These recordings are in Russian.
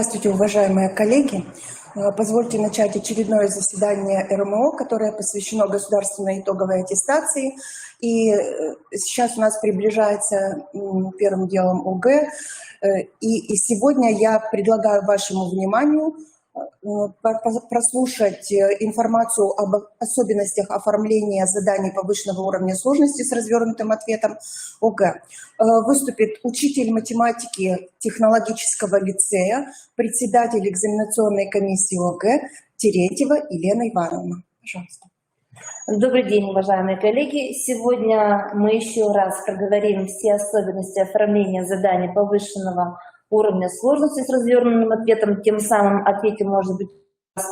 Здравствуйте, уважаемые коллеги. Позвольте начать очередное заседание РМО, которое посвящено государственной итоговой аттестации. И сейчас у нас приближается первым делом ОГЭ. И сегодня я предлагаю вашему вниманию прослушать информацию об особенностях оформления заданий повышенного уровня сложности с развернутым ответом ОГЭ. Выступит учитель математики технологического лицея, председатель экзаменационной комиссии ОГЭ Терентьева Елена Ивановна. Пожалуйста. Добрый день, уважаемые коллеги. Сегодня мы еще раз проговорим все особенности оформления заданий повышенного уровня сложности с развернутым ответом, тем самым ответим, может быть,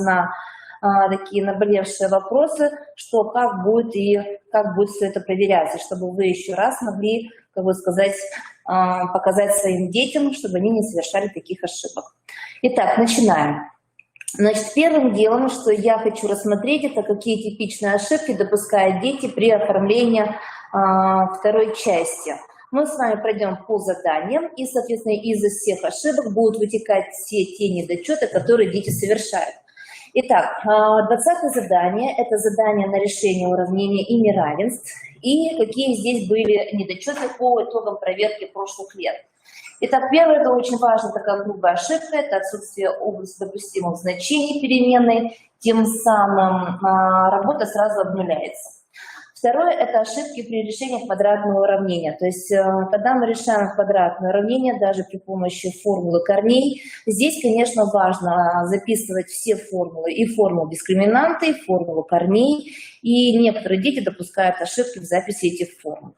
на такие наболевшие вопросы, что как будет все это проверяться, чтобы вы еще раз могли, как бы сказать, показать своим детям, чтобы они не совершали таких ошибок. Итак, начинаем. Значит, первым делом, что я хочу рассмотреть, это какие типичные ошибки допускают дети при оформлении второй части. Мы с вами пройдем по заданиям, и, соответственно, из всех ошибок будут вытекать все те недочеты, которые дети совершают. Итак, 20-е задание – это задание на решение уравнения и неравенств, и какие здесь были недочеты по итогам проверки прошлых лет. Итак, первое – это очень важная такая грубая ошибка, это отсутствие области допустимых значений переменной, тем самым работа сразу обнуляется. Второе – это ошибки при решении квадратного уравнения. То есть, когда мы решаем квадратное уравнение, даже при помощи формулы корней, здесь, конечно, важно записывать все формулы, и формулу дискриминанты, и формулу корней, и некоторые дети допускают ошибки в записи этих формул.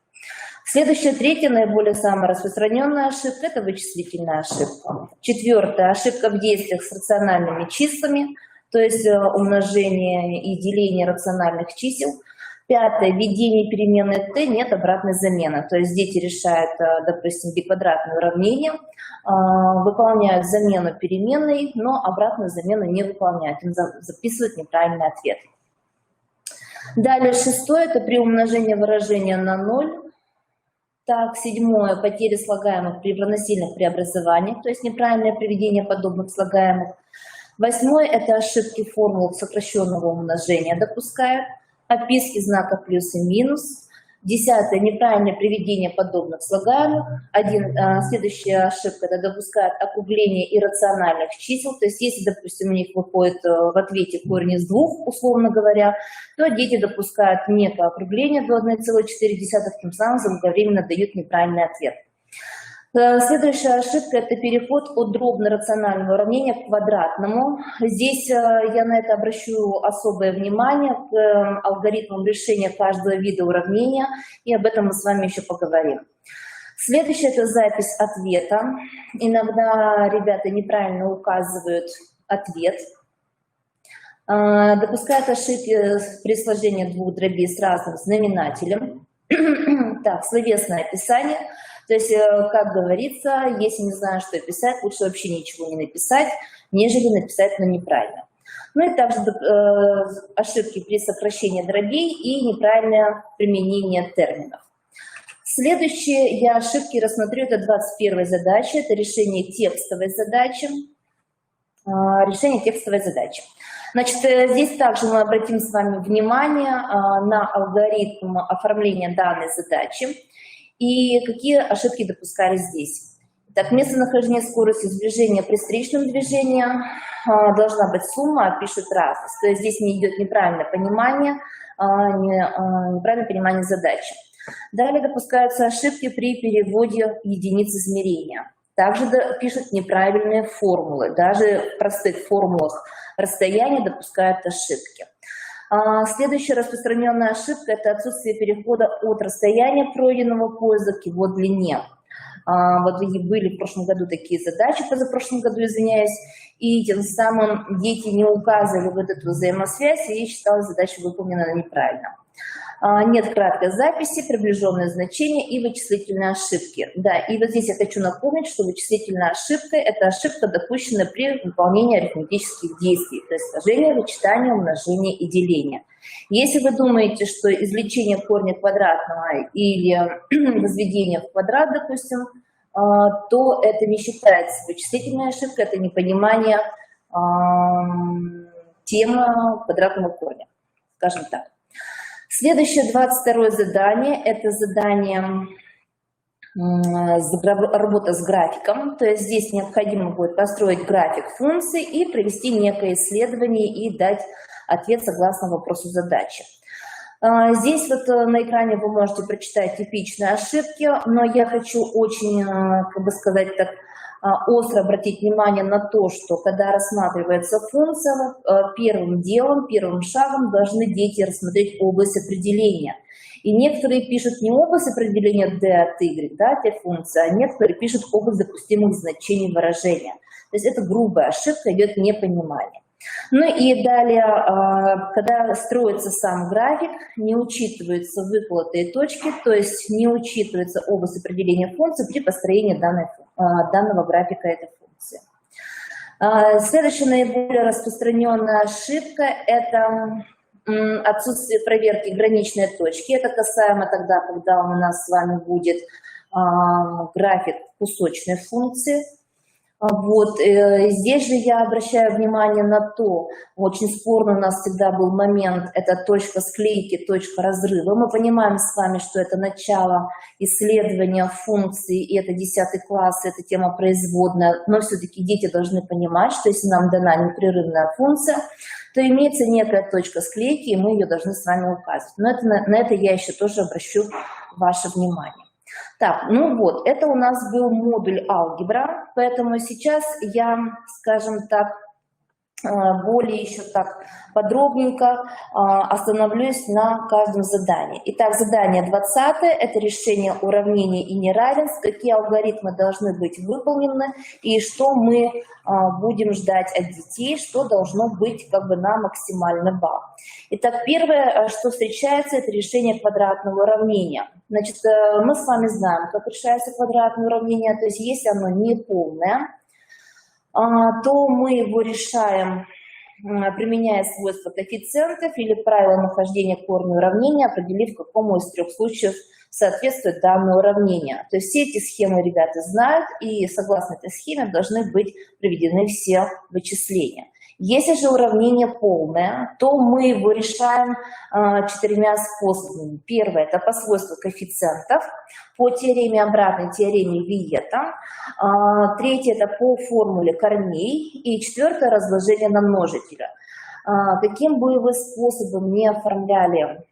Следующая, третья, наиболее самая распространенная ошибка – это вычислительная ошибка. Четвертая – ошибка в действиях с рациональными числами, то есть умножение и деление рациональных чисел. Пятое, введение переменной t нет обратной замены. То есть дети решают, допустим, биквадратное уравнение, выполняют замену переменной, но обратную замену не выполняют, им записывают неправильный ответ. Далее, шестое, это при умножении выражения на 0. Так, седьмое, потери слагаемых при равносильных преобразованиях, то есть неправильное приведение подобных слагаемых. Восьмое, это ошибки формул сокращенного умножения допускают. Описки знаков плюс и минус. Десятое, неправильное приведение подобных слагаемых. Следующая ошибка, это допускает округление иррациональных чисел. То есть, если, допустим, у них выходит в ответе корень из 2, условно говоря, то дети допускают некое округление до 1,4, тем самым заблаговременно дают неправильный ответ. Следующая ошибка – это переход от дробно-рационального уравнения к квадратному. Здесь я на это обращу особое внимание к алгоритмам решения каждого вида уравнения, и об этом мы с вами еще поговорим. Следующее – это запись ответа. Иногда ребята неправильно указывают ответ. Допускают ошибки при сложении двух дробей с разным знаменателем. Так, словесное описание. То есть, как говорится, если не знаю, что писать, лучше вообще ничего не написать, нежели написать, но неправильно. Ну и также ошибки при сокращении дробей и неправильное применение терминов. Следующие ошибки рассмотрю, это 21-я задача, это решение текстовой задачи. Значит, здесь также мы обратим с вами внимание на алгоритм оформления данной задачи. И какие ошибки допускались здесь? Так, местонахождение скорости сближения при встречном движении должна быть сумма, а пишут разность. То есть здесь не идет неправильное понимание задачи. Далее допускаются ошибки при переводе единиц измерения. Также пишут неправильные формулы. Даже в простых формулах расстояния допускают ошибки. Следующая распространенная ошибка – это отсутствие перехода от расстояния пройденного поезда к его длине. Вот были в прошлом году такие задачи, позапрошлом году, извиняюсь, и тем самым дети не указывали вот эту взаимосвязь и считалась задача выполнена неправильно. Нет краткой записи, приближенное значение и вычислительные ошибки. Да, и вот здесь я хочу напомнить, что вычислительная ошибка – это ошибка, допущенная при выполнении арифметических действий, то есть сложение, вычитание, умножение и деление. Если вы думаете, что извлечение корня квадратного или возведение в квадрат, допустим, то это не считается вычислительной ошибкой, это непонимание темы квадратного корня, скажем так. Следующее 22-е задание – это задание работа с графиком, то есть здесь необходимо будет построить график функций и провести некое исследование и дать ответ согласно вопросу задачи. Здесь вот на экране вы можете прочитать типичные ошибки, но я хочу очень, как бы сказать так, остро обратить внимание на то, что когда рассматривается функция, первым делом, первым шагом должны дети рассмотреть область определения. И некоторые пишут не область определения d от y, да, этой функции, а некоторые пишут область допустимых значений выражения. То есть это грубая ошибка, идет непонимание. Ну и далее, когда строится сам график, не учитываются выколотые точки, то есть не учитывается область определения функции при построении данного графика этой функции. Следующая наиболее распространенная ошибка – это отсутствие проверки граничной точки. Это касаемо тогда, когда у нас с вами будет график кусочной функции. Вот, здесь же я обращаю внимание на то, очень спорно у нас всегда был момент, это точка склейки, точка разрыва. Мы понимаем с вами, что это начало исследования функций, и это 10 класс, это тема производная, но все-таки дети должны понимать, что если нам дана непрерывная функция, то имеется некая точка склейки, и мы ее должны с вами указывать. Но на это я еще тоже обращу ваше внимание. Так, ну вот, это у нас был модуль алгебра, поэтому сейчас я, скажем так, более еще так подробненько остановлюсь на каждом задании. Итак, задание 20 – это решение уравнений и неравенств, какие алгоритмы должны быть выполнены и что мы будем ждать от детей, что должно быть как бы на максимальный балл. Итак, первое, что встречается, это решение квадратного уравнения. Значит, мы с вами знаем, как решается квадратное уравнение, то есть если оно не полное, то мы его решаем, применяя свойства коэффициентов или правила нахождения корня уравнения, определив, какому из трех случаев соответствует данное уравнение. То есть все эти схемы ребята знают, и согласно этой схеме должны быть проведены все вычисления. Если же уравнение полное, то мы его решаем 4 способами. Первое – это по свойству коэффициентов, по теореме обратной, теореме Виета. Третье – это по формуле корней. И четвертое – разложение на множителя. Каким бы вы способом ни оформляли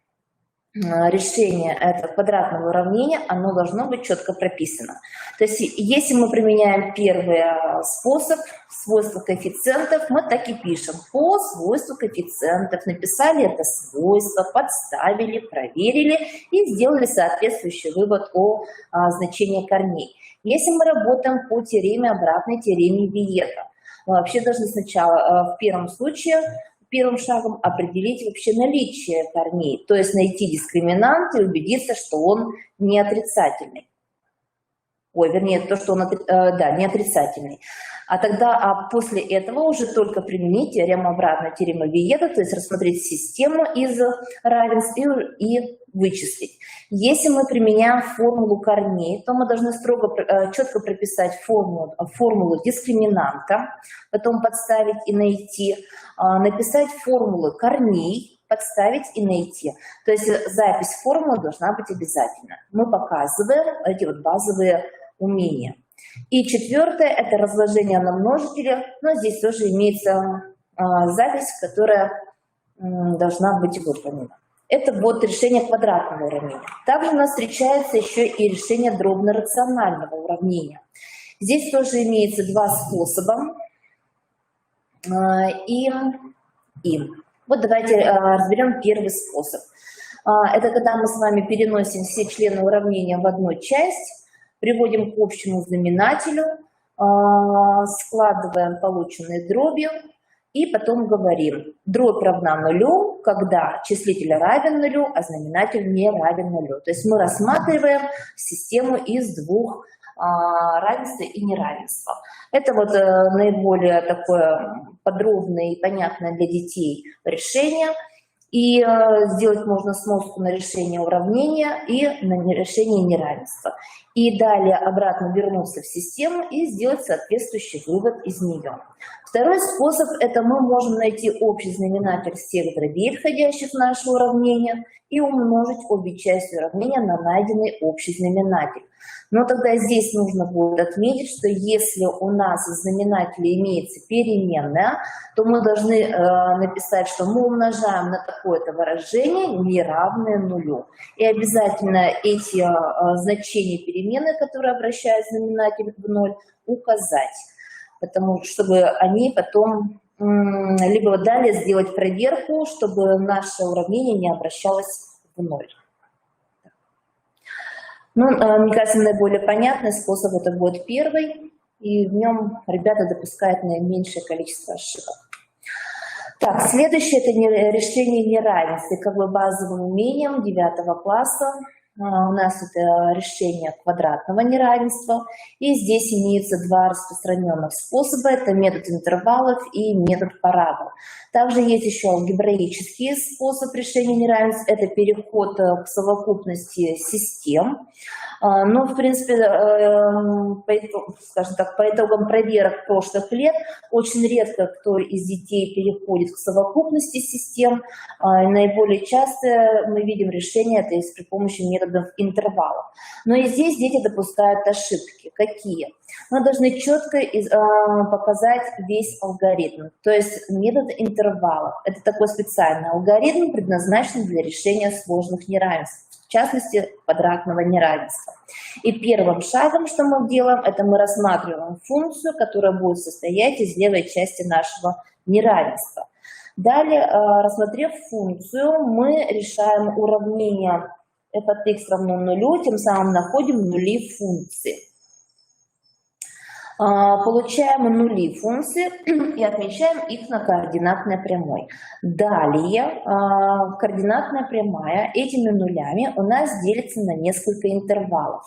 решение этого квадратного уравнения, оно должно быть четко прописано. То есть, если мы применяем первый способ, свойства коэффициентов, мы так и пишем. По свойству коэффициентов написали это свойство, подставили, проверили и сделали соответствующий вывод о значении корней. Если мы работаем по теореме обратной, теореме Виета, мы вообще должны сначала в первом случае первым шагом определить вообще наличие корней, то есть найти дискриминант и убедиться, что он не отрицательный. Ой, вернее, то, что он не отрицательный. А тогда после этого уже только применить теорему обратной, теорему Виета, то есть рассмотреть систему из равенств и вычислить. Если мы применяем формулу корней, то мы должны строго, четко прописать формулу дискриминанта, потом подставить и найти, написать формулы корней, подставить и найти. То есть запись формулы должна быть обязательно. Мы показываем эти вот базовые умения. И четвертое – это разложение на множители, но здесь тоже имеется запись, которая должна быть выполнена. Это вот решение квадратного уравнения. Также у нас встречается еще и решение дробно-рационального уравнения. Здесь тоже имеется 2 способа. Вот давайте разберем первый способ. Это когда мы с вами переносим все члены уравнения в одну часть, приводим к общему знаменателю, складываем полученные дробью и потом говорим, дробь равна нулю, когда числитель равен нулю, а знаменатель не равен нулю. То есть мы рассматриваем систему из 2 равенства и неравенства. Это вот наиболее такое подробное и понятное для детей решение. И сделать можно сноску на решение уравнения и на решение неравенства. и далее обратно вернуться в систему и сделать соответствующий вывод из нее. Второй способ – это мы можем найти общий знаменатель всех дробей, входящих в наше уравнение, и умножить обе части уравнения на найденный общий знаменатель. Но тогда здесь нужно будет отметить, что если у нас в знаменателе имеется переменная, то мы должны написать, что мы умножаем на такое-то выражение, неравное нулю. И обязательно эти значения переменной, которые обращают знаменатель в ноль, указать, потому чтобы они потом либо далее сделать проверку, чтобы наше уравнение не обращалось в ноль. Ну, мне кажется, наиболее понятный способ это будет первый, и в нем ребята допускают наименьшее количество ошибок. Так, следующее это решение неравенств. Как бы базовым умением 9 класса у нас это решение квадратного неравенства. И здесь имеются два распространенных способа. Это метод интервалов и метод парабол. Также есть еще алгебраический способ решения неравенств. Это переход к совокупности систем. Но, в принципе, скажем так, по итогам проверок прошлых лет очень редко кто из детей переходит к совокупности систем. Наиболее часто мы видим решение это при помощи методов интервалов. Но и здесь дети допускают ошибки. Какие? Мы должны четко показать весь алгоритм. То есть метод интервалов. Это такой специальный алгоритм, предназначенный для решения сложных неравенств. В частности, квадратного неравенства. И первым шагом, что мы делаем, это мы рассматриваем функцию, которая будет состоять из левой части нашего неравенства. Далее, рассмотрев функцию, мы решаем уравнение f от x равно нулю, тем самым находим нули функции. Получаем нули функции и отмечаем их на координатной прямой. Далее координатная прямая этими нулями у нас делится на несколько интервалов.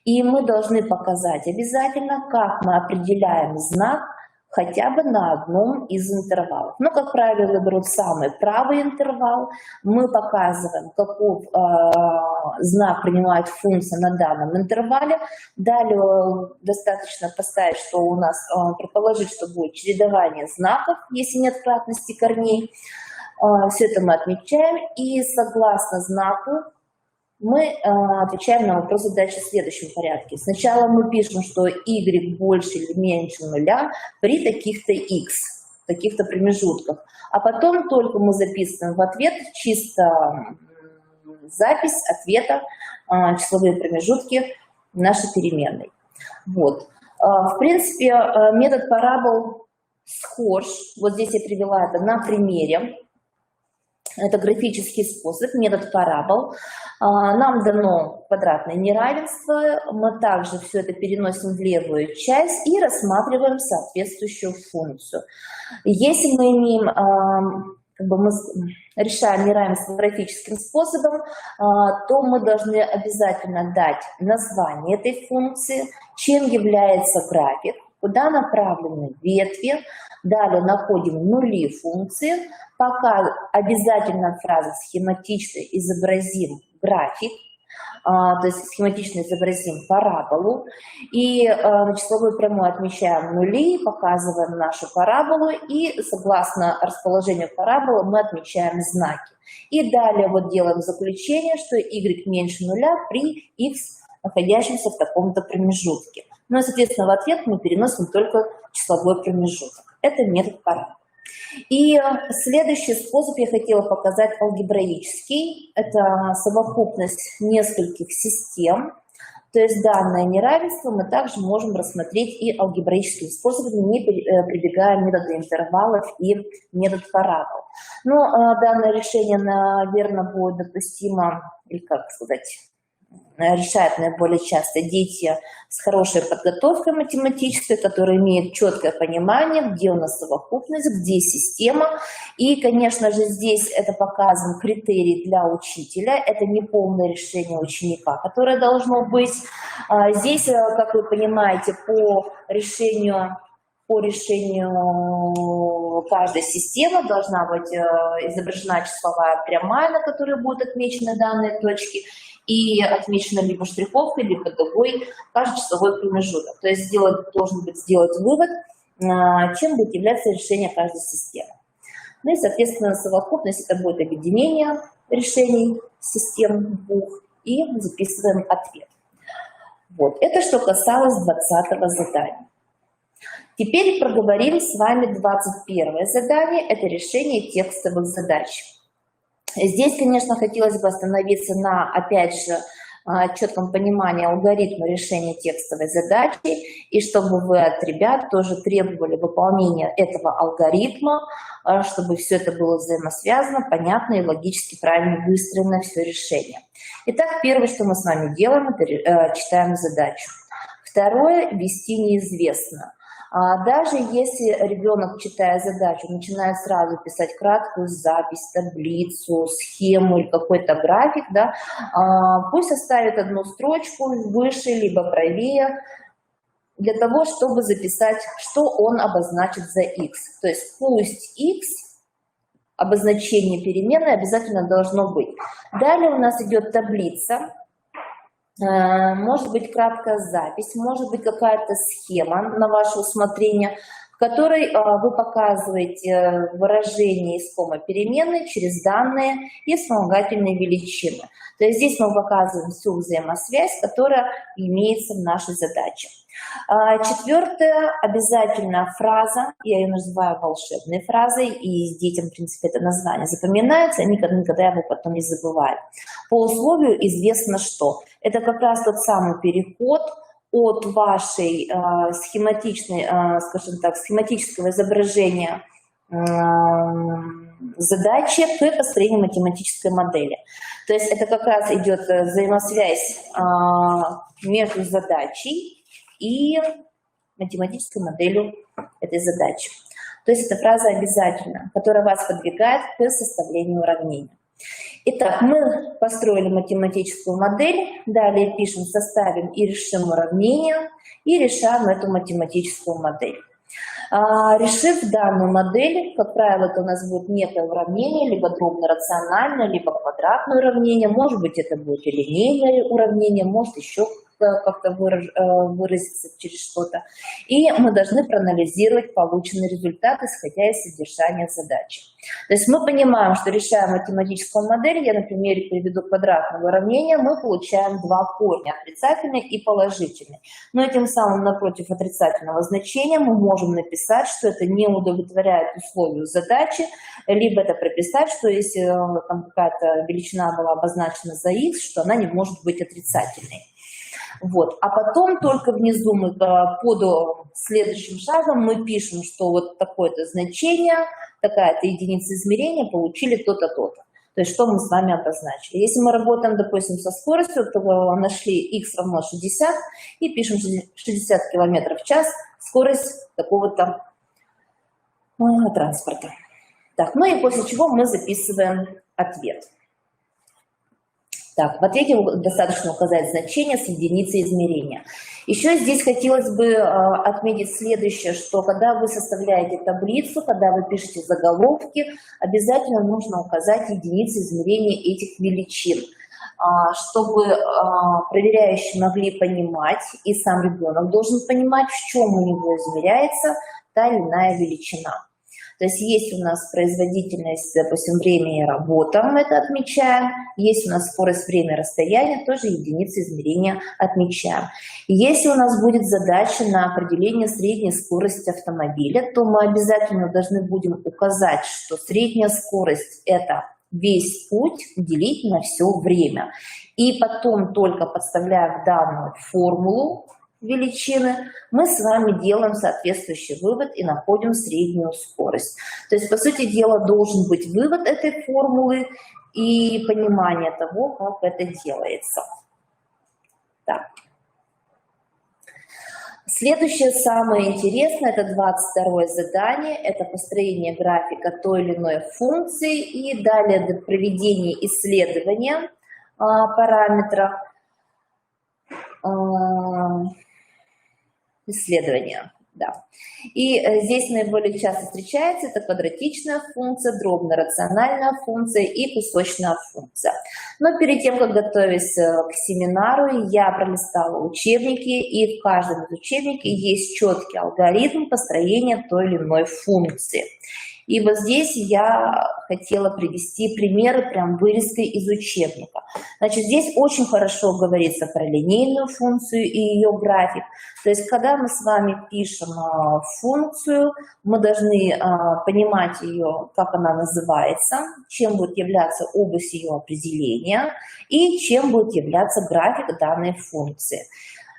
И мы должны показать обязательно, как мы определяем знак хотя бы на одном из интервалов. Но, как правило, берут самый правый интервал. Мы показываем, каков знак принимает функция на данном интервале. Далее достаточно поставить, что у нас, предположить, что будет чередование знаков, если нет кратности корней. Все это мы отмечаем. И согласно знаку мы отвечаем на вопросы дальше в следующем порядке. Сначала мы пишем, что y больше или меньше нуля при таких-то x, таких-то промежутках. А потом только мы записываем в ответ чисто запись ответа, числовые промежутки нашей переменной. Вот. В принципе, метод парабол схож. Вот здесь я привела это на примере. Это графический способ, метод парабол. Нам дано квадратное неравенство, мы также все это переносим в левую часть и рассматриваем соответствующую функцию. Если мы имеем, мы решаем неравенство графическим способом, то мы должны обязательно дать название этой функции, чем является график, куда направлены ветви. Далее находим нули функции. Пока обязательно фраза схематично изобразим график, то есть схематично изобразим параболу. И на числовой прямой отмечаем нули, показываем нашу параболу. И согласно расположению параболы мы отмечаем знаки. И далее вот делаем заключение, что y меньше нуля при x, находящемся в таком-то промежутке. Ну и, соответственно, в ответ мы переносим только числовой промежуток. Это метод парабол. И следующий способ я хотела показать алгебраический. Это совокупность нескольких систем. То есть данное неравенство мы также можем рассмотреть и алгебраическим способом, не прибегая к методу интервалов и метод парабол. Но данное решение, наверное, будет допустимо, или как сказать, решают наиболее часто дети с хорошей подготовкой математической, которые имеют четкое понимание, где у нас совокупность, где система. И, конечно же, здесь это показан критерий для учителя. Это не полное решение ученика, которое должно быть. Здесь, как вы понимаете, по решению по решению каждой системы должна быть изображена числовая прямая, на которой будут отмечены данные точки, и отмечено либо штриховкой, либо дугой каждый числовой промежуток. То есть должен быть сделать вывод, чем будет являться решение каждой системы. Ну и, соответственно, совокупность это будет объединение решений систем двух, и записываем ответ. Вот, это что касалось 20-го задания. Теперь проговорим с вами 21-е задание, это решение текстовых задач. Здесь, конечно, хотелось бы остановиться на, опять же, четком понимании алгоритма решения текстовой задачи, и чтобы вы от ребят тоже требовали выполнения этого алгоритма, чтобы все это было взаимосвязано, понятно и логически правильно выстроено все решение. Итак, первое, что мы с вами делаем, это читаем задачу. Второе, ввести неизвестно. Даже если ребенок, читая задачу, начинает сразу писать краткую запись, таблицу, схему или какой-то график, да, пусть оставит одну строчку выше либо правее, для того, чтобы записать, что он обозначит за x. То есть пусть x, обозначение переменной, обязательно должно быть. Далее у нас идет таблица. Может быть краткая запись, может быть какая-то схема на ваше усмотрение, в которой вы показываете выражение искомой переменной через данные и вспомогательные величины. То есть здесь мы показываем всю взаимосвязь, которая имеется в нашей задаче. Четвертое, обязательно фраза, я ее называю волшебной фразой, и детям, в принципе, это название запоминается, они никогда его потом не забывают. По условию известно что. Это как раз тот самый переход от вашей схематического изображения задачи к построению математической модели. То есть это как раз идет взаимосвязь между задачей и математической моделью этой задачи. То есть это фраза обязательно, которая вас подвигает к составлению уравнения. Итак, мы построили математическую модель, далее пишем, составим и решим уравнение, и решаем эту математическую модель. Решив данную модель, как правило, это у нас будет некое уравнение, либо дробно-рациональное, либо квадратное уравнение, может быть, это будет и линейное уравнение, может еще как-то выразиться через что-то. И мы должны проанализировать полученный результат, исходя из содержания задачи. То есть мы понимаем, что решая математическую модель, я на примере приведу квадратного уравнения, мы получаем два корня, отрицательный и положительный. Но этим самым напротив отрицательного значения мы можем написать, что это не удовлетворяет условию задачи, либо это прописать, что если там какая-то величина была обозначена за x, что она не может быть отрицательной. Вот. А потом только внизу мы под следующим шагом мы пишем, что вот такое-то значение, такая-то единица измерения получили то-то, то-то. То есть что мы с вами обозначили. Если мы работаем, допустим, со скоростью, то нашли x равно 60 и пишем 60 км в час, скорость такого-то транспорта. Так, ну и после чего мы записываем ответ. Так, в ответе достаточно указать значение с единицей измерения. Еще здесь хотелось бы отметить следующее, что когда вы составляете таблицу, когда вы пишете заголовки, обязательно нужно указать единицы измерения этих величин, чтобы проверяющие могли понимать, и сам ребенок должен понимать, в чем у него измеряется та или иная величина. То есть есть у нас производительность, допустим, время и работа, мы это отмечаем. Есть у нас скорость, время, расстояние, тоже единицы измерения отмечаем. Если у нас будет задача на определение средней скорости автомобиля, то мы обязательно должны будем указать, что средняя скорость – это весь путь делить на все время. И потом, только подставляя в данную формулу величины, мы с вами делаем соответствующий вывод и находим среднюю скорость. То есть, по сути дела, должен быть вывод этой формулы и понимание того, как это делается. Так. Следующее, самое интересное, это 22-е задание, это построение графика той или иной функции и далее проведение исследования параметра. Да. И здесь наиболее часто встречается это квадратичная функция, дробно-рациональная функция и кусочная функция. Но перед тем, как готовясь к семинару, я пролистала учебники, и в каждом из учебников есть четкий алгоритм построения той или иной функции. И вот здесь я хотела привести примеры прям вырезкой из учебника. Значит, здесь очень хорошо говорится про линейную функцию и ее график. То есть, когда мы с вами пишем функцию, мы должны понимать ее, как она называется, чем будет являться область ее определения и чем будет являться график данной функции.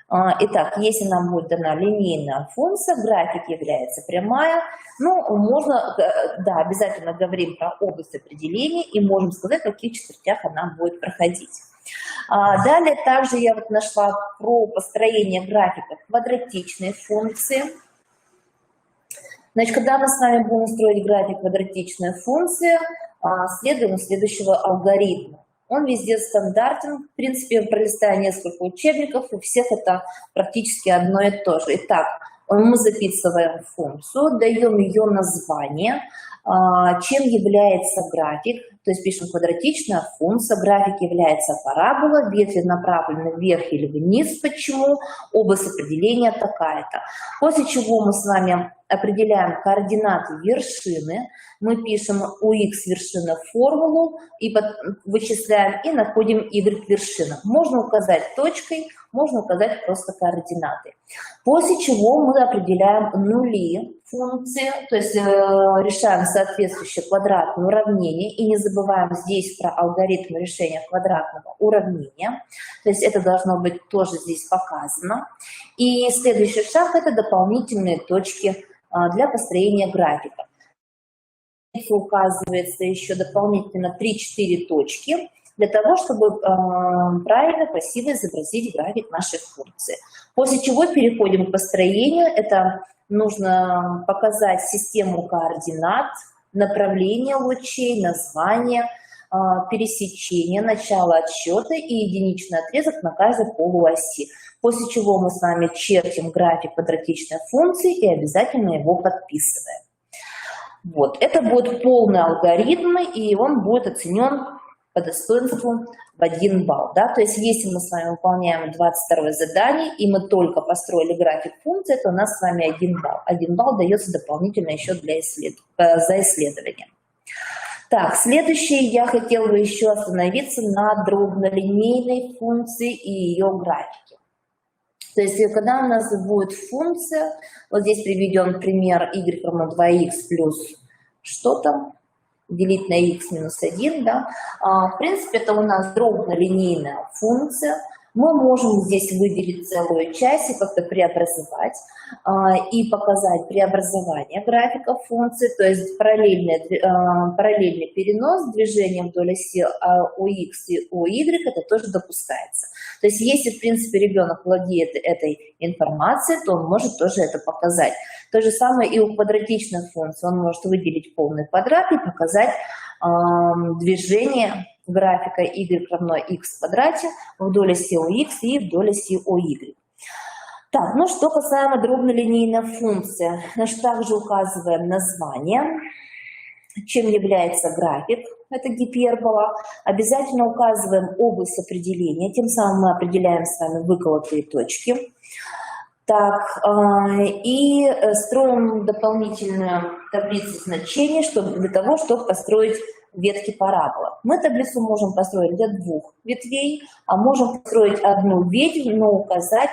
Итак, если нам будет дана линейная функция, график является прямая, ну, можно, да, обязательно говорим про область определения и можем сказать, в каких четвертях она будет проходить. Далее также я вот нашла про построение графика квадратичной функции. Значит, когда мы с вами будем строить график квадратичной функции, следуем следующего алгоритма. Он везде стандартен, в принципе, пролистая несколько учебников, у всех это практически одно и то же. Итак, мы записываем функцию, даем ее название, чем является график, то есть пишем квадратичная функция, график является парабола, ветви направлены вверх или вниз, почему, область определения такая-то. После чего мы с вами определяем координаты вершины, мы пишем у x вершина формулу, и вычисляем и находим y вершина. Можно указать точкой, можно указать просто координаты. После чего мы определяем нули функции, то есть решаем соответствующее квадратное уравнение, и не забываем здесь про алгоритм решения квадратного уравнения, то есть это должно быть тоже здесь показано. И следующий шаг – это дополнительные точки для построения графика. Указывается еще дополнительно 3-4 точки для того, чтобы правильно, красиво изобразить график нашей функции. После чего переходим к построению. Это нужно показать систему координат, направление лучей, название, пересечение, начало отсчета и единичный отрезок на каждой полуоси. После чего мы с вами чертим график квадратичной функции и обязательно его подписываем. Вот. Это будет полный алгоритм, и он будет оценен по достоинству в 1 балл. Да? То есть если мы с вами выполняем 22 задание, и мы только построили график функции, то у нас с вами 1 балл. 1 балл дается дополнительно еще за исследование. Так, следующее я хотела бы еще остановиться на дробнолинейной функции и ее графике. То есть, когда у нас будет функция, вот здесь приведем пример y равно 2x плюс что-то, делить на x минус 1, да. В принципе, это у нас дробнолинейная функция. Мы можем здесь выделить целую часть и как-то преобразовать и показать преобразование графика функции, то есть параллельный перенос движения вдоль оси ОХ и ОY, это тоже допускается. То есть если, в принципе, ребенок владеет этой информацией, то он может тоже это показать. То же самое и у квадратичной функции. Он может выделить полный квадрат и показать движение графика y равно x в квадрате вдоль оси ОХ и вдоль оси ОY. Так, ну что касаемо дробнолинейной функции, значит, также указываем название, чем является график, это гипербола. Обязательно указываем область определения, тем самым мы определяем с вами выколотые точки. Так, и строим дополнительную таблицу значений для того, чтобы построить ветки параболы. Мы таблицу можем построить для 2 ветвей, а можем построить одну ветвь, но указать,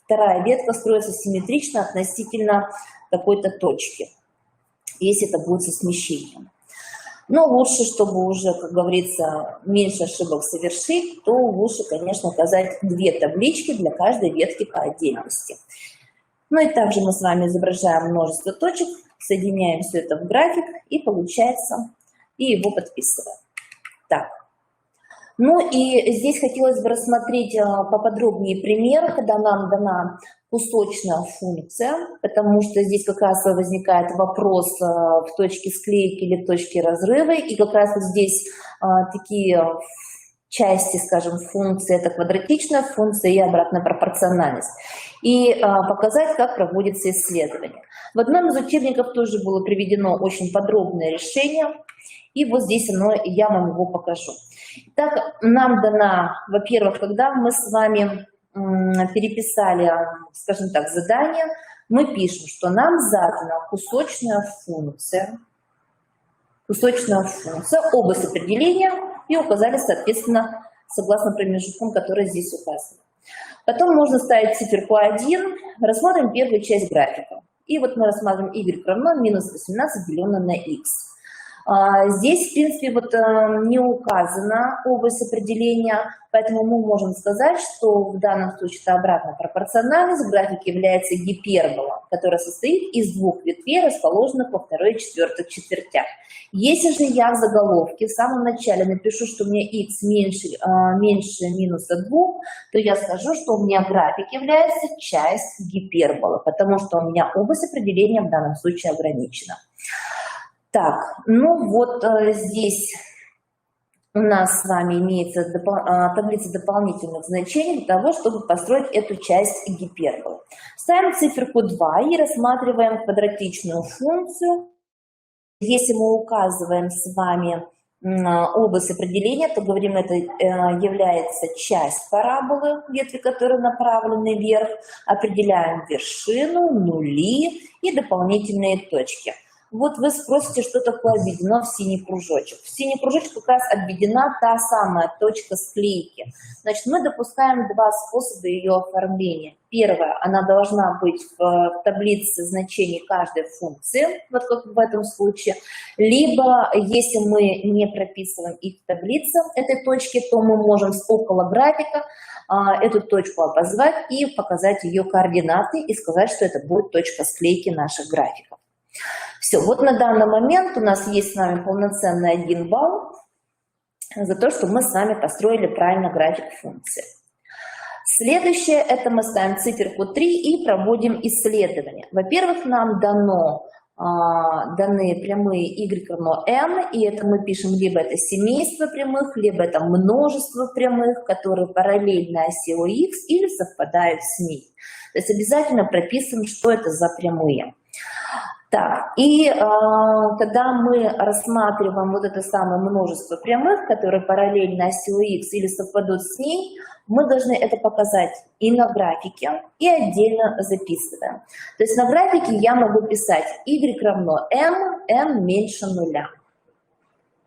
вторая ветка строится симметрично относительно какой-то точки, если это будет со смещением. Но лучше, чтобы уже, как говорится, меньше ошибок совершить, то лучше, конечно, указать 2 таблички для каждой ветки по отдельности. Ну и также мы с вами изображаем множество точек, соединяем все это в график и получается, и его подписываем. Так. Ну и здесь хотелось бы рассмотреть поподробнее пример, когда нам дана кусочная функция, потому что здесь как раз возникает вопрос в точке склейки или точке разрыва, и как раз вот здесь такие части, скажем, функции, это квадратичная функция и обратная пропорциональность, и показать, как проводится исследование. В одном из учебников тоже было приведено очень подробное решение, и вот здесь я вам его покажу. Итак, нам дана, во-первых, когда мы с вами переписали, скажем так, задание, мы пишем, что нам задана кусочная функция, область определения, и указали, соответственно, согласно промежуткам, которые здесь указаны. Потом можно ставить циферку 1, рассмотрим первую часть графика. И вот мы рассматриваем y равно минус 18 деленное на x. Здесь, в принципе, вот не указана область определения, поэтому мы можем сказать, что в данном случае это обратная пропорциональность. График является гипербола, которая состоит из двух ветвей, расположенных во второй и четвертых четвертях. Если же я в заголовке в самом начале напишу, что у меня x меньше минуса 2, то я скажу, что у меня график является часть гиперболы, потому что у меня область определения в данном случае ограничена. Так, ну вот здесь у нас с вами имеется таблица дополнительных значений для того, чтобы построить эту часть гиперболы. Ставим циферку 2 и рассматриваем квадратичную функцию. Если мы указываем с вами область определения, то говорим, это является часть параболы, ветви которой направлены вверх, определяем вершину, нули и дополнительные точки. Вот вы спросите, что такое обведено в синий кружочек. В синий кружочек как раз обведена та самая точка склейки. Значит, мы допускаем два способа ее оформления. Первое, она должна быть в таблице значений каждой функции, вот как в этом случае. Либо, если мы не прописываем их в таблице этой точки, то мы можем около графика эту точку обозвать и показать ее координаты и сказать, что это будет точка склейки наших графиков. Все, вот на данный момент у нас есть с вами полноценный 1 балл за то, что мы с вами построили правильно график функции. Следующее, это мы ставим циферку 3 и проводим исследование. Во-первых, нам даны прямые y равно n, и это мы пишем либо это семейство прямых, либо это множество прямых, которые параллельно оси x или совпадают с ней. То есть обязательно прописываем, что это за прямые. Так, и когда мы рассматриваем вот это самое множество прямых, которые параллельно оси x или совпадут с ней, мы должны это показать и на графике, и отдельно записываем. То есть на графике я могу писать y равно n меньше нуля.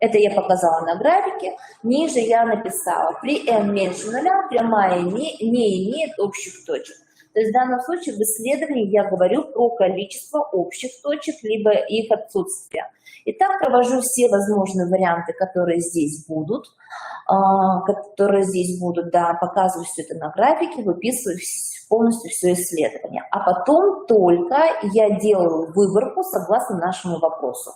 Это я показала на графике. Ниже я написала, при n меньше нуля прямая не имеет общих точек. То есть в данном случае в исследовании я говорю про количество общих точек, либо их отсутствие. Итак, провожу все возможные варианты, которые здесь будут, да, показываю все это на графике, выписываю полностью все исследование. А потом только я делаю выборку согласно нашему вопросу.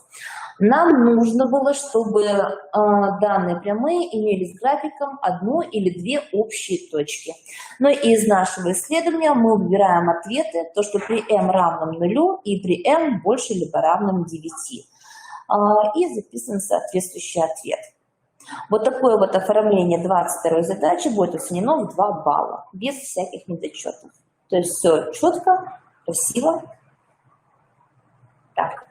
Нам нужно было, чтобы данные прямые имели с графиком одну или две общие точки. Но из нашего исследования мы выбираем ответы, то, что при m равном 0 и при m больше либо равном 9. И записываем соответствующий ответ. Вот такое вот оформление 22 задачи будет оценено в 2 балла, без всяких недочетов. То есть все четко, красиво. Так.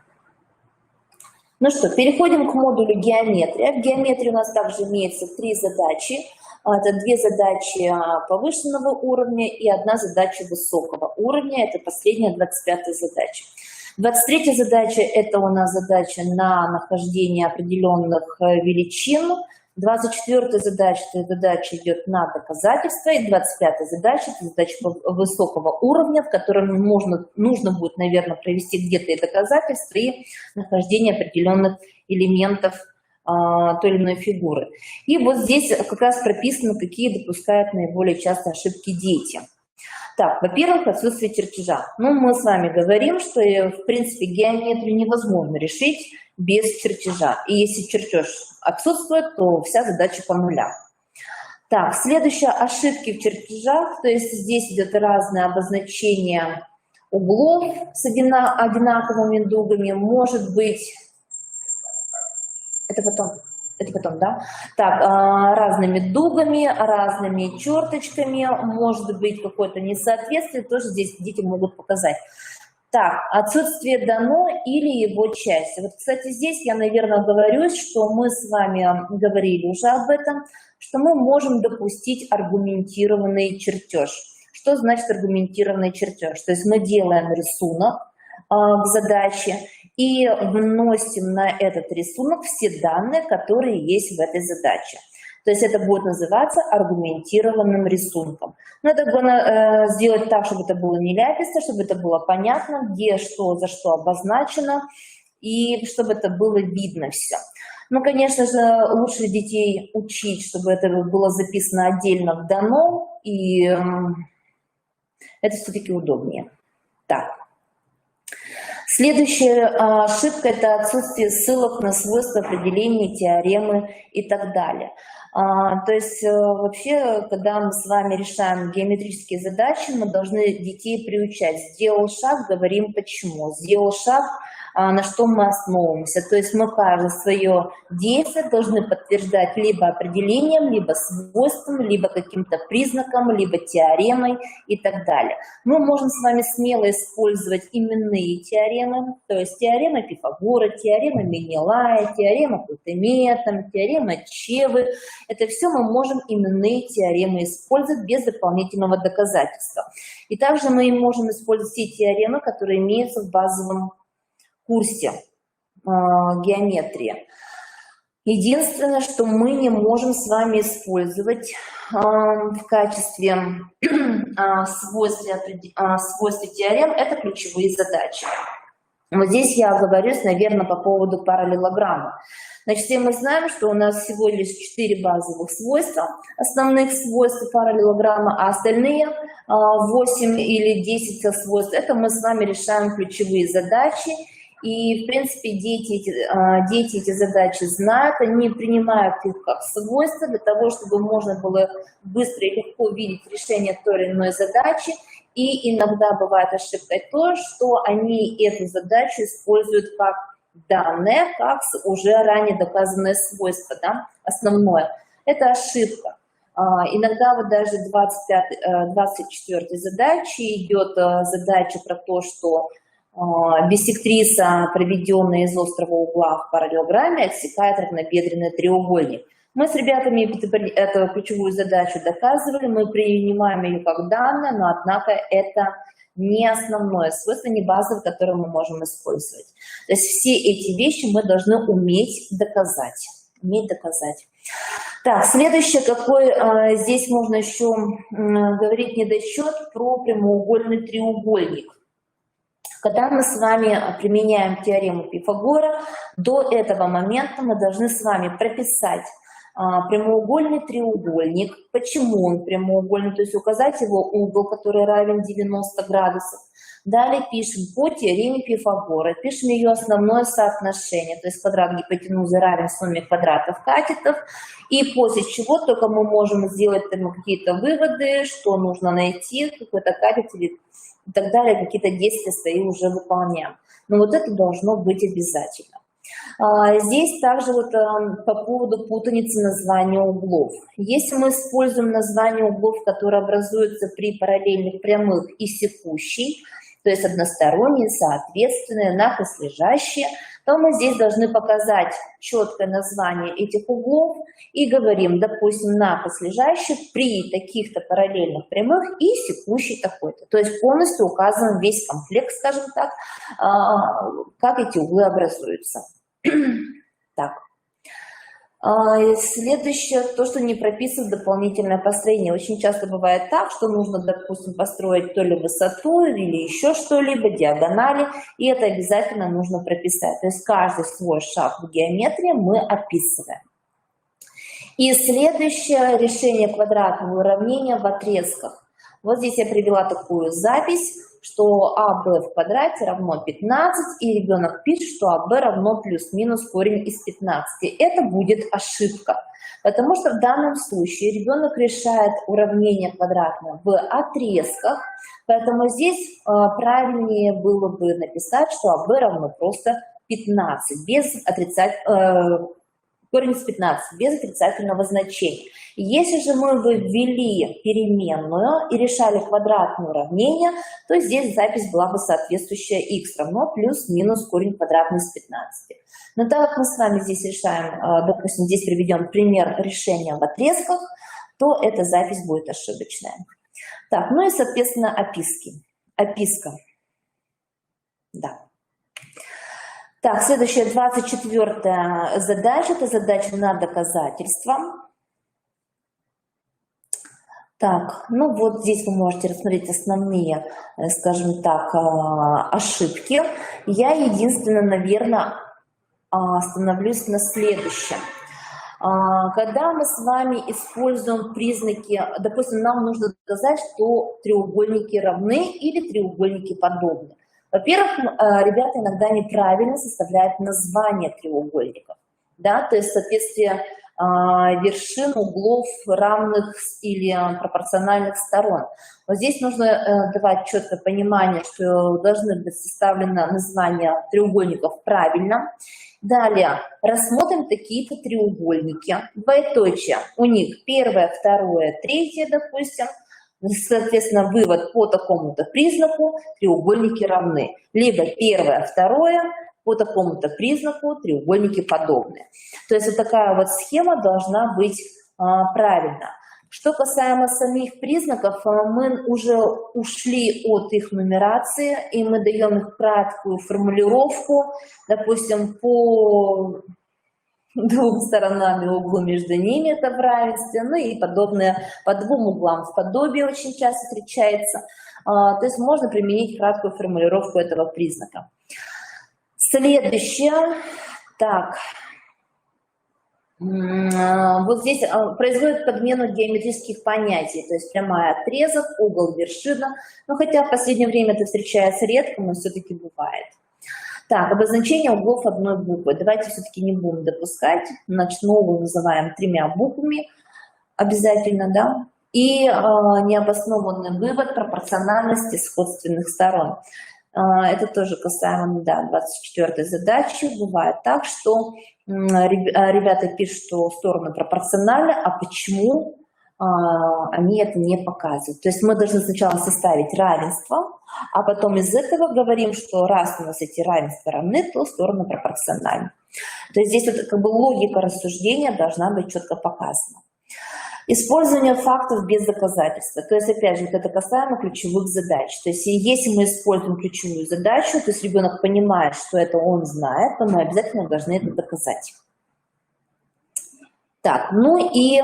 Ну что, переходим к модулю геометрия. В геометрии у нас также имеется 3 задачи. Это 2 задачи повышенного уровня и 1 задача высокого уровня. Это последняя 25-я задача. 23-я задача – это у нас задача на нахождение определенных величин. 24-я задача – это задача идет на доказательство. И 25-я задача – это задача высокого уровня, в котором нужно будет, наверное, провести где-то и доказательства, и нахождение определенных элементов той или иной фигуры. И вот здесь как раз прописано, какие допускают наиболее часто ошибки дети. Так, во-первых, отсутствие чертежа. Ну, мы с вами говорим, что, в принципе, геометрию невозможно решить без чертежа. И если чертеж отсутствует, то вся задача по нулям. Так, следующее, ошибки в чертежах. То есть здесь идет разное обозначение углов с одинаковыми дугами. Может быть, это потом. Это потом, да? Так, разными дугами, разными черточками, может быть какое-то несоответствие, тоже здесь дети могут показать. Так, отсутствие дано или его часть. Вот, кстати, здесь я, наверное, говорю, что мы с вами говорили уже об этом, что мы можем допустить аргументированный чертеж. Что значит аргументированный чертеж? То есть мы делаем рисунок к задаче и вносим на этот рисунок все данные, которые есть в этой задаче. То есть это будет называться аргументированным рисунком. Но это нужно сделать так, чтобы это было не ляписто, чтобы это было понятно, где что за что обозначено, и чтобы это было видно все. Ну, конечно же, лучше детей учить, чтобы это было записано отдельно в дано, и это все-таки удобнее. Так. Следующая ошибка – это отсутствие ссылок на свойства определения, теоремы и так далее. То есть вообще, когда мы с вами решаем геометрические задачи, мы должны детей приучать. Сделал шаг, говорим почему. Сделал шаг, на что мы основываемся. То есть мы каждое свое действие должны подтверждать либо определением, либо свойством, либо каким-то признаком, либо теоремой и так далее. Мы можем с вами смело использовать именные теоремы, то есть теорема Пифагора, теорема Менелая, теорема Платомета, теорема Чевы. Это все мы можем именные теоремы использовать без дополнительного доказательства. И также мы можем использовать те теоремы, которые имеются в базовом курсе геометрии. Единственное, что мы не можем с вами использовать в качестве свойств теорем, это ключевые задачи. Вот здесь я оговорюсь, наверное, по поводу параллелограмма. Значит, все мы знаем, что у нас всего лишь 4 базовых свойства, основных свойств параллелограмма, а остальные 8 или 10 свойств, это мы с вами решаем ключевые задачи. И, в принципе, дети эти задачи знают, они принимают их как свойства для того, чтобы можно было быстро и легко увидеть решение той или иной задачи. И иногда бывает ошибкой то, что они эту задачу используют как данное, как уже ранее доказанное свойство, да, основное. Это ошибка. Иногда вот даже 24-й задаче идет задача про то, что биссектриса, проведенная из острого угла в параллелограмме, отсекает равнобедренный треугольник. Мы с ребятами эту ключевую задачу доказывали, мы принимаем ее как данное, но однако это не основное свойство, не базовое, которое мы можем использовать. То есть все эти вещи мы должны уметь доказать. Так, следующее, какой здесь можно еще говорить недочет про прямоугольный треугольник. Когда мы с вами применяем теорему Пифагора, до этого момента мы должны с вами прописать прямоугольный треугольник. Почему он прямоугольный? То есть указать его угол, который равен 90 градусов. Далее пишем по теореме Пифагора, пишем ее основное соотношение, то есть квадрат гипотенузы равен сумме квадратов катетов. И после чего только мы можем сделать какие-то выводы, что нужно найти, какой-то катет и так далее, какие-то действия свои уже выполняем. Но вот это должно быть обязательно. Здесь также вот по поводу путаницы названия углов. Если мы используем название углов, которые образуются при параллельных прямых и секущей, то есть односторонние, соответственные, накрест лежащие, то мы здесь должны показать четкое название этих углов и говорим, допустим, накрест лежащий при таких-то параллельных прямых и секущий такой-то. То есть полностью указан весь комплект, скажем так, как эти углы образуются. Так. Следующее, то, что не прописывают дополнительное построение. Очень часто бывает так, что нужно, допустим, построить то ли высоту, или еще что-либо, диагонали, и это обязательно нужно прописать. То есть каждый свой шаг в геометрии мы описываем. И следующее, решение квадратного уравнения в отрезках. Вот здесь я привела такую запись, что АБ в квадрате равно 15, и ребенок пишет, что АБ равно плюс-минус корень из 15. Это будет ошибка, потому что в данном случае ребенок решает уравнение квадратное в отрезках, поэтому здесь правильнее было бы написать, что АБ равно просто 15, без корень из 15 без отрицательного значения. Если же мы бы ввели переменную и решали квадратное уравнение, то здесь запись была бы соответствующая x равно плюс-минус корень квадратный из 15. Но так как мы с вами здесь решаем, допустим, здесь приведем пример решения в отрезках, то эта запись будет ошибочная. Так, ну и, соответственно, описки. Описка. Да. Так, следующая, 24-я задача, это задача на доказательство. Так, ну вот здесь вы можете рассмотреть основные, скажем так, ошибки. Я единственное, наверное, остановлюсь на следующем. Когда мы с вами используем признаки, допустим, нам нужно доказать, что треугольники равны или треугольники подобны. Во-первых, ребята иногда неправильно составляют название треугольников, да, то есть соответствие вершин, углов равных или пропорциональных сторон. Вот здесь нужно давать четкое понимание, что должны быть составлены названия треугольников правильно. Далее рассмотрим такие-то треугольники. Двоеточие. У них первое, второе, третье, допустим. Соответственно, вывод по такому-то признаку треугольники равны. Либо первое, второе, по такому-то признаку треугольники подобны. То есть вот такая вот схема должна быть правильна. Что касаемо самих признаков, мы уже ушли от их нумерации, и мы даем их краткую формулировку, допустим, по двум сторонам и углу между ними это в равенстве, ну и подобное по двум углам в подобии очень часто встречается. То есть можно применить краткую формулировку этого признака. Следующее. Так. Вот здесь производит подмену геометрических понятий, то есть прямая, отрезок, угол, вершина. Но хотя в последнее время это встречается редко, но все-таки бывает. Так, обозначение углов одной буквы. Давайте все-таки не будем допускать. Значит, новую называем 3 буквами обязательно, да. И необоснованный вывод пропорциональности сходственных сторон. Это тоже касаемо, да, 24-й задачи. Бывает так, что ребята пишут, что стороны пропорциональны, а почему они это не показывают. То есть мы должны сначала составить равенство, а потом из этого говорим, что раз у нас эти равенства равны, то стороны пропорциональны. То есть здесь вот как бы логика рассуждения должна быть четко показана. Использование фактов без доказательства. То есть, опять же, вот это касаемо ключевых задач. То есть, если мы используем ключевую задачу, то есть ребенок понимает, что это он знает, то мы обязательно должны это доказать. Так, ну и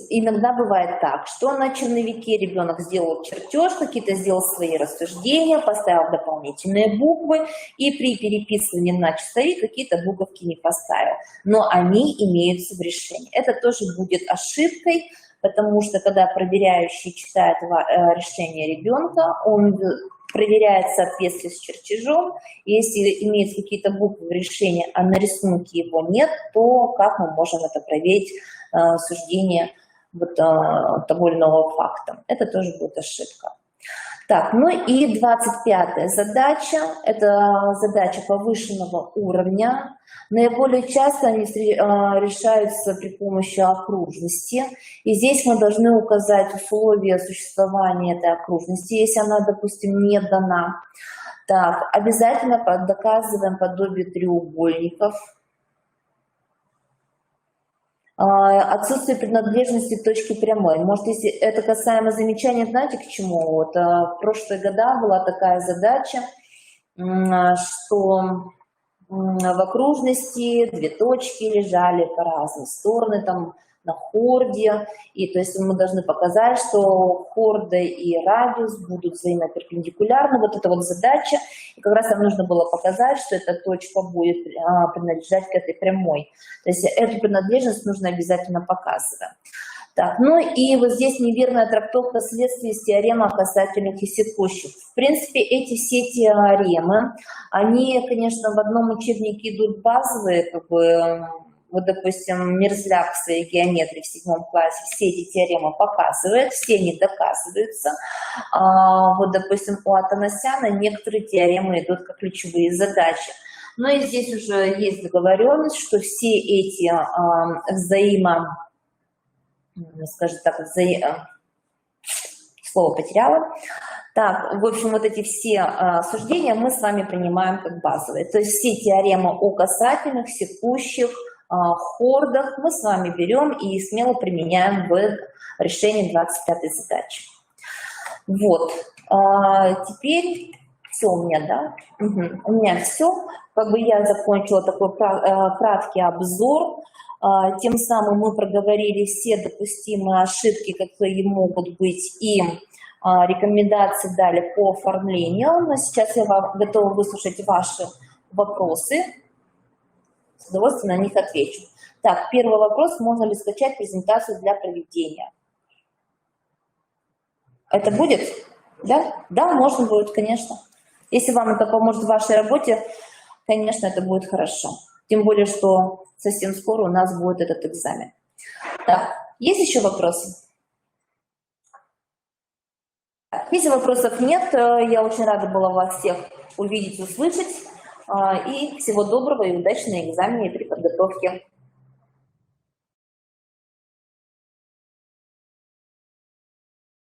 иногда бывает так, что на черновике ребенок сделал чертеж, какие-то сделал свои рассуждения, поставил дополнительные буквы, и при переписывании на часовик какие-то буковки не поставил. Но они имеются в решении. Это тоже будет ошибкой, потому что когда проверяющий читает решение ребенка, он проверяет соответствие с чертежом. Если имеются какие-то буквы в решении, а на рисунке его нет, то как мы можем это проверить суждение вот, того или иного факта? Это тоже будет ошибка. Так, ну и 25-я задача, это задача повышенного уровня. Наиболее часто они решаются при помощи окружности. И здесь мы должны указать условия существования этой окружности, если она, допустим, не дана. Так, обязательно доказываем подобие треугольников. Отсутствие принадлежности точки прямой. Может, если это касаемо замечания, знаете, к чему? Вот, в прошлые года была такая задача, что в окружности 2 точки лежали по разные стороны, там на хорде, и то есть мы должны показать, что хорда и радиус будут взаимоперпендикулярны. Вот это вот задача, и как раз нам нужно было показать, что эта точка будет принадлежать к этой прямой. То есть эту принадлежность нужно обязательно показывать. Так, ну и вот здесь неверная трактовка следствий из теоремы касательно секущих. В принципе, эти все теоремы, они, конечно, в одном учебнике идут базовые, как бы, вот, допустим, Мерзляк в своей геометрии в 7 классе все эти теоремы показывает, все они доказываются. Вот, допустим, у Атанасяна некоторые теоремы идут как ключевые задачи. Но и здесь уже есть договоренность, что все эти скажем так, слово потеряла. Так, в общем, вот эти все суждения мы с вами принимаем как базовые. То есть все теоремы о касательных, секущих, хордах мы с вами берем и смело применяем в решении 25-й задачи. Вот. Теперь все у меня, да? Угу. У меня все. Как бы я закончила такой краткий обзор. Тем самым мы проговорили все допустимые ошибки, какие могут быть, и рекомендации дали по оформлению. Но сейчас я готова выслушать ваши вопросы. С удовольствием на них отвечу. Так, первый вопрос. Можно ли скачать презентацию для проведения? Это будет? Да? Да, можно будет, конечно. Если вам это поможет в вашей работе, конечно, это будет хорошо. Тем более, что совсем скоро у нас будет этот экзамен. Так, есть еще вопросы? Если вопросов нет, я очень рада была вас всех увидеть, услышать. И всего доброго и удачи на экзамене и при подготовке.